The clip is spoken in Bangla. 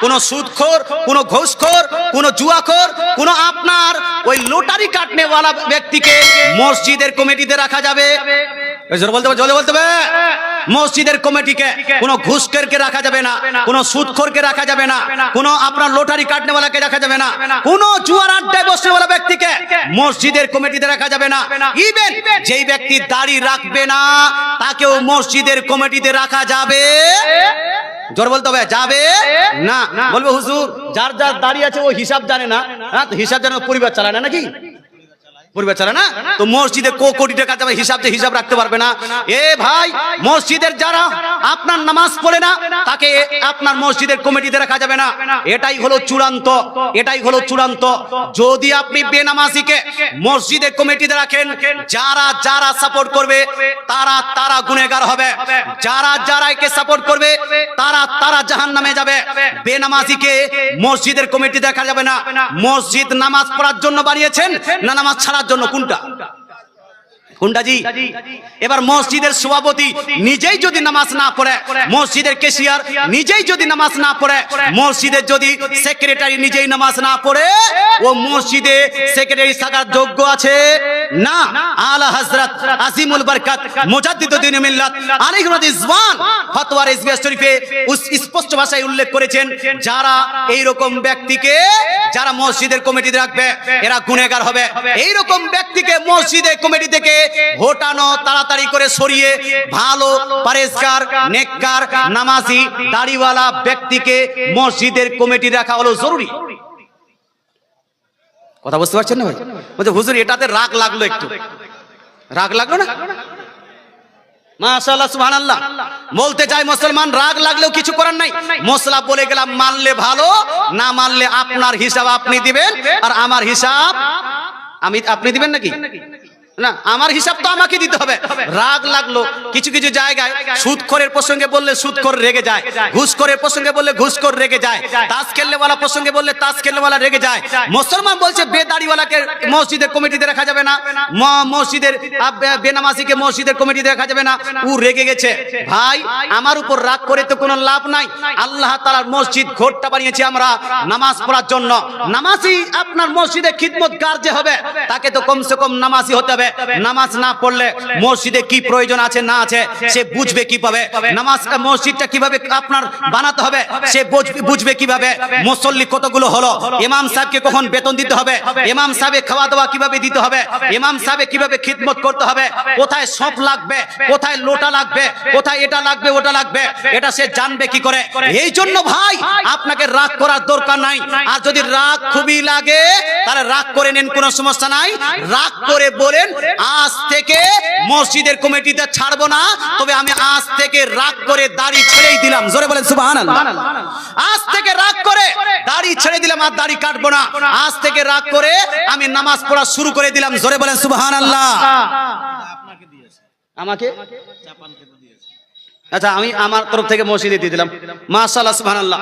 কোনো সুদখোর, কোনো ঘুষখোর, কোনো জুয়াখোর, কোনো আপনার ওই লটারি কাটনেওয়ালা ব্যক্তিকে মসজিদের কমিটিতে রাখা যাবে? জোরে বলতে হবে, জোরে বলতে হবে। মসজিদের কমিটিকে কোনো ঘুষখোরকে রাখা যাবে না, কোনো সুদখোরকে রাখা যাবে না, কোনো আপনার লটারি কাটনেওয়ালাকে রাখা যাবে না, কোনো জুয়ার আড্ডায় বসনেওয়ালা ব্যক্তিকে মসজিদের কমিটিতে রাখা যাবে না। ইভেন যেই ব্যক্তি দাড়ি রাখবে না তাকেও মসজিদের কমিটিতে রাখা যাবে? জোর বলতে হবে, যাবে না। বলবে হুজুর যার যার দাড়ি আছে ও হিসাব জানে না, হ্যাঁ হিসাব জানে পরিবার চালায় না নাকি? পরিবার চালায় না তো মসজিদে কোটি টাকা যাবে হিসাব রাখতে পারবে না। এ ভাই, মসজিদের যারা আপনার নামাজ পড়ে না তাকে আপনার মসজিদের কমিটিতে রাখা যাবে না। এটাই হলো চূড়ান্ত, এটাই হলো চূড়ান্ত। যদি আপনি বেনামাজিকে মসজিদের কমিটিতে রাখেন, যারা যারা সাপোর্ট করবে তারা তারা গুনেহগার হবে, যারা যারা একে সাপোর্ট করবে তারা তারা জাহান্নামে যাবে। বেনামাজিকে মসজিদের কমিটিতে রাখা যাবে না। মসজিদ নামাজ পড়ার জন্য বানিয়েছেন না নামাজ ছাড়ার জন্য? কোনটা কোনটা জি? এবার মসজিদের সভাপতি নিজেই যদি নামাজ না পড়ে, মসজিদের ক্যাশিয়ার নিজেই যদি নামাজ না পড়ে, মসজিদের যদি সেক্রেটারি নিজেই নামাজ না পড়ে, ও মসজিদে সেক্রেটারি থাকার যোগ্য আছে না। আলা হযরত আজিমুল বরকত মুজাদ্দিদুদ্দিন মিল্লাত আলাইহি রিজওয়ান ফতোয়া রিজভিয়া শরীফে স্পষ্ট ভাষায় উল্লেখ করেছেন, যারা এই রকম ব্যক্তিকে যারা মসজিদের কমিটিতে রাখবে এরা গুনাহগার হবে। এই রকম ব্যক্তিকে মসজিদের কমিটি থেকে হটানো, তাড়াতাড়ি করে সরিয়ে ভালো পরেজগার, নেককার, নামাজি, দাড়িওয়ালা ব্যক্তিকে মসজিদের কমিটি রাখা হলো জরুরি। কথা বুঝতে পারছেন না ভাই? বলছে হুজুর এটাতে রাগ লাগলো, একটু রাগ লাগলো না? মাশাআল্লাহ সুবহানাল্লাহ। বলতে চাই মুসলমান, রাগ লাগলেও কিছু করার নাই। মশলা বলে গেলাম, মানলে ভালো, না মানলে আপনার হিসাব আপনি দিবেন, আর আমার হিসাব আপনি দিবেন নাকি? না, আমার হিসাব তো আমাকে দিতে হবে। রাগ লাগলো, কিছু কিছু জায়গায় সুদখোরের প্রসঙ্গে বললে সুদখোর রেগে যায়, ঘুষখোরের প্রসঙ্গে বললে ঘুষখোর রেগে যায়, তাস খেলনেওয়ালা প্রসঙ্গে বললে তাস খেলনেওয়ালা রেগে যায়। মুসলমান বলছে বেদাড়িওয়ালাকে মসজিদের কমিটিতে রাখা যাবে না, মসজিদের বেনামাজিকে মসজিদের কমিটিতে রাখা যাবে না। ও রেগে গেছে। ভাই, আমার উপর রাগ করে তো কোনো লাভ নাই। আল্লাহ তাআলার মসজিদ ঘরটা বানিয়েছি আমরা নামাজ পড়ার জন্য। নামাজি আপনার মসজিদে খিদমতগার যে হবে তাকে তো কমসে কম নামাজি হতে হবে। নামাজ না পড়লে মসজিদে কি প্রয়োজন আছে না আছে সে বুঝবে কিভাবে? নামাজ মসজিদটা কিভাবে আপনার বানাতে হবে সে বুঝবে কিভাবে? মুসল্লি কতগুলো হলো, ইমাম সাহেবকে কখন বেতন দিতে হবে, ইমাম সাহেব খাওয়া দাওয়া কিভাবে দিতে হবে, ইমাম সাহেব কিভাবে খিদমত করতে হবে, কোথায় সঁপ লাগবে, কোথায় লোটা লাগবে, কোথায় এটা লাগবে ওটা লাগবে, এটা সে জানবে কি করে? এই জন্য ভাই আপনাকে রাগ করার দরকার নাই। আর যদি রাগ খুবই লাগে তাহলে রাগ করে নেন, কোনো সমস্যা নাই। রাগ করে বলেন আজ থেকে মসজিদের কমিটিতে ছাড়বো না, তবে আমি আজ থেকে রাগ করে দাড়ি ছেড়েই দিলাম। জোরে বলেন সুবহানাল্লাহ। আজ থেকে রাগ করে দাড়ি ছেড়ে দিলাম, আর দাড়ি কাটবো না। আজ থেকে রাগ করে আমি নামাজ পড়া শুরু করে দিলাম। জোরে বলেন সুবহানাল্লাহ। আমাকে আচ্ছা, আমি আমার তরফ থেকে মসজিদে দিয়ে দিলাম। মাশাআল্লাহ সুবহানাল্লাহ।